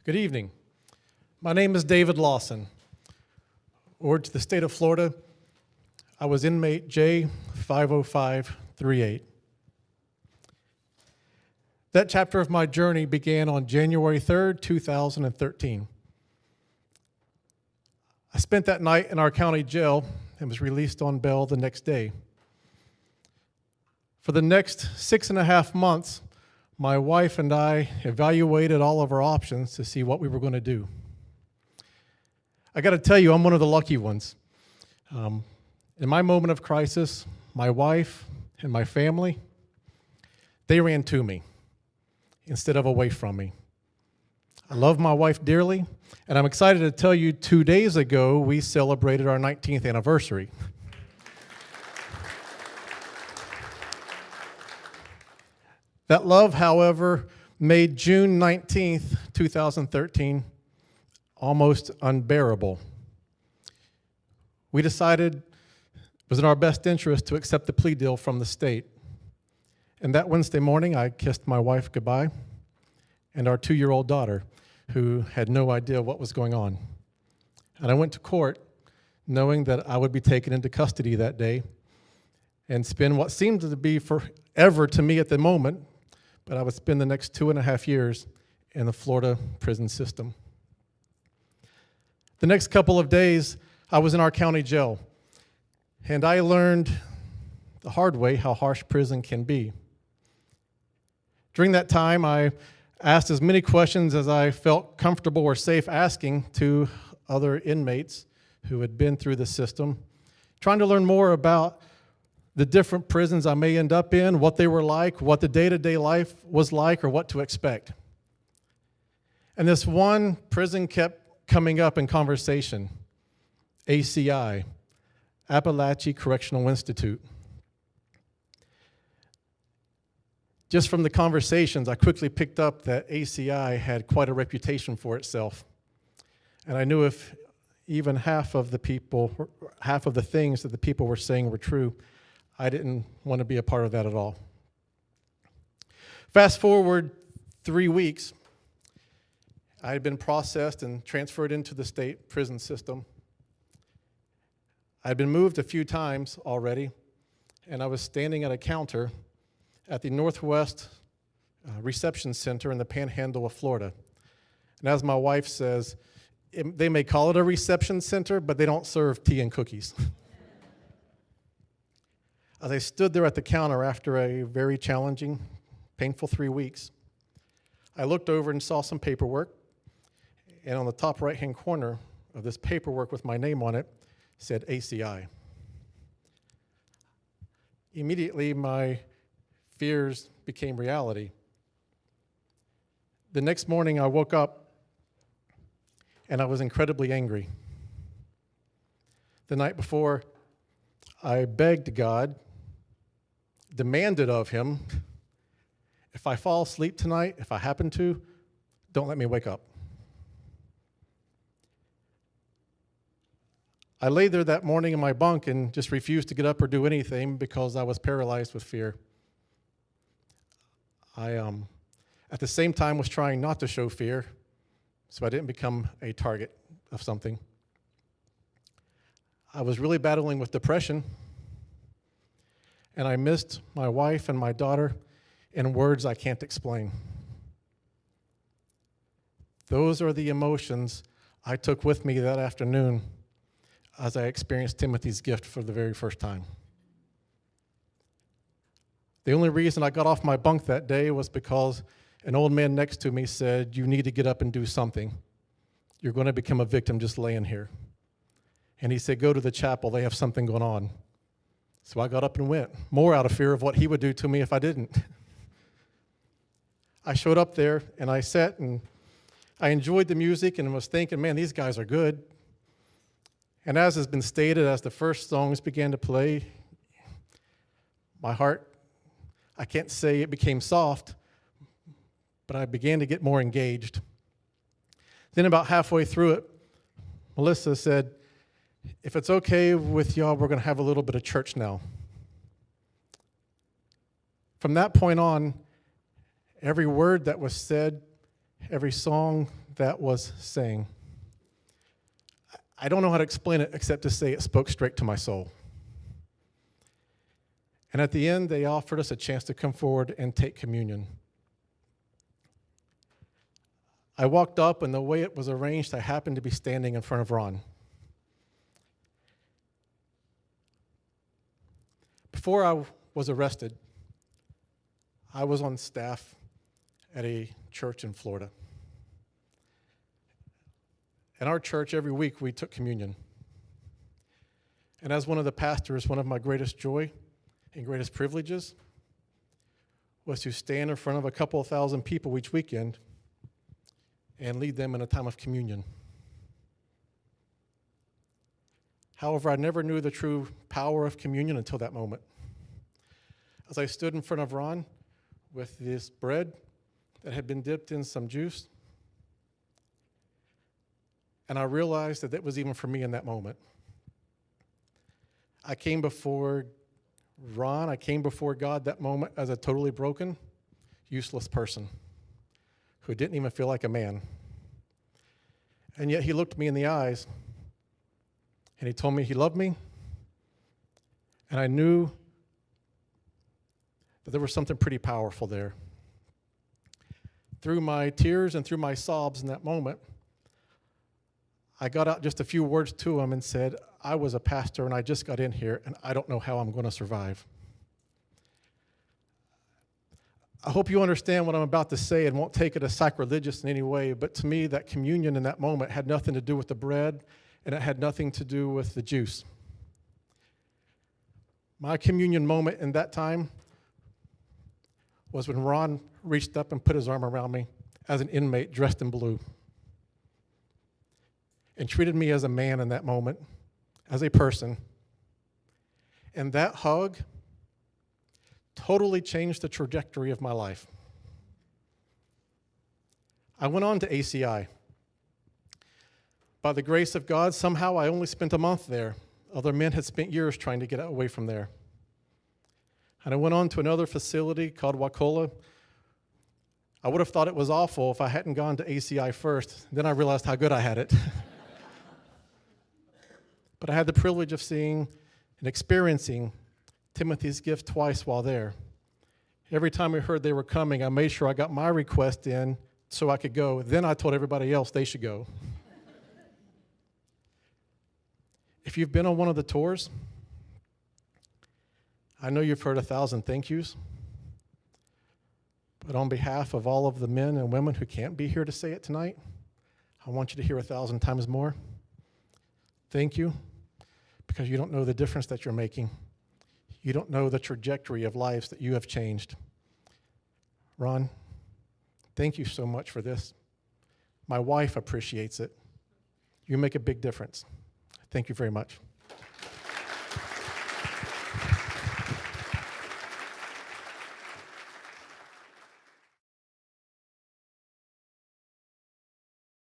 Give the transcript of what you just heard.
Good evening. My name is David Lawson. Ward to the state of Florida. I was inmate J50538. That chapter of my journey began on January 3rd, 2013. I spent that night in our county jail and was released on bail the next day. For the next 6.5 months, my wife and I evaluated all of our options to see what we were going to do. I got to tell you, I'm one of the lucky ones. In my moment of crisis, my wife and my family, they ran to me instead of away from me. I love my wife dearly, and I'm excited to tell you 2 days ago, we celebrated our 19th anniversary. That love, however, made June 19th, 2013, almost unbearable. We decided it was in our best interest to accept the plea deal from the state. And that Wednesday morning, I kissed my wife goodbye and our 2-year-old daughter, who had no idea what was going on. And I went to court knowing that I would be taken into custody that day and spend what seemed to be forever to me at the moment, but I would spend the next 2.5 years in the Florida prison system. The next couple of days, I was in our county jail, and I learned the hard way how harsh prison can be. During that time, I asked as many questions as I felt comfortable or safe asking to other inmates who had been through the system, trying to learn more about the different prisons I may end up in, what they were like, what the day-to-day life was like, or what to expect. And this one prison kept coming up in conversation, ACI, Appalachia Correctional Institute. Just from the conversations, I quickly picked up that ACI had quite a reputation for itself. And I knew if even half of the things that the people were saying were true, I didn't want to be a part of that at all. Fast forward 3 weeks, I had been processed and transferred into the state prison system. I had been moved a few times already, and I was standing at a counter at the Northwest Reception Center in the Panhandle of Florida. And as my wife says, they may call it a reception center, but they don't serve tea and cookies. As I stood there at the counter after a very challenging, painful 3 weeks, I looked over and saw some paperwork, and on the top right-hand corner of this paperwork with my name on it said ACI. Immediately, my fears became reality. The next morning, I woke up, and I was incredibly angry. The night before, I begged God, demanded of him, if I fall asleep tonight, if I happen to, don't let me wake up. I lay there that morning in my bunk and just refused to get up or do anything because I was paralyzed with fear. I, at the same time, was trying not to show fear so I didn't become a target of something. I was really battling with depression, and I missed my wife and my daughter in words I can't explain. Those are the emotions I took with me that afternoon as I experienced Timothy's gift for the very first time. The only reason I got off my bunk that day was because an old man next to me said, "You need to get up and do something. You're going to become a victim just laying here." And he said, "Go to the chapel, they have something going on." So I got up and went, more out of fear of what he would do to me if I didn't. I showed up there, and I sat, and I enjoyed the music and was thinking, man, these guys are good. And as has been stated, as the first songs began to play, my heart, I can't say it became soft, but I began to get more engaged. Then about halfway through it, Melissa said, "If it's okay with y'all, we're going to have a little bit of church now." From that point on, every word that was said, every song that was saying. I don't know how to explain it except to say it spoke straight to my soul. And at the end, they offered us a chance to come forward and take communion. I walked up, and the way it was arranged, I happened to be standing in front of Ron. Before I was arrested, I was on staff at a church in Florida. In our church, every week, we took communion. And as one of the pastors, one of my greatest joy and greatest privileges was to stand in front of a couple of thousand people each weekend and lead them in a time of communion. However, I never knew the true power of communion until that moment. As I stood in front of Ron with this bread that had been dipped in some juice, and I realized that that was even for me in that moment. I came before Ron, I came before God that moment as a totally broken, useless person who didn't even feel like a man. And yet he looked me in the eyes and he told me he loved me. And I knew that there was something pretty powerful there. Through my tears and through my sobs in that moment, I got out just a few words to him and said, I was a pastor and I just got in here and I don't know how I'm going to survive. I hope you understand what I'm about to say and won't take it as sacrilegious in any way, but to me, that communion in that moment had nothing to do with the bread and it had nothing to do with the juice. My communion moment in that time was when Ron reached up and put his arm around me as an inmate dressed in blue and treated me as a man in that moment, as a person. And that hug totally changed the trajectory of my life. I went on to ACI. By the grace of God, somehow I only spent a month there. Other men had spent years trying to get away from there. And I went on to another facility called Wakulla. I would have thought it was awful if I hadn't gone to ACI first. Then I realized how good I had it. But I had the privilege of seeing and experiencing Timothy's gift twice while there. Every time we heard they were coming, I made sure I got my request in so I could go. Then I told everybody else they should go. If you've been on one of the tours, I know you've heard 1,000 thank yous. But on behalf of all of the men and women who can't be here to say it tonight, I want you to hear 1,000 times more. Thank you, because you don't know the difference that you're making. You don't know the trajectory of lives that you have changed. Ron, thank you so much for this. My wife appreciates it. You make a big difference. Thank you very much.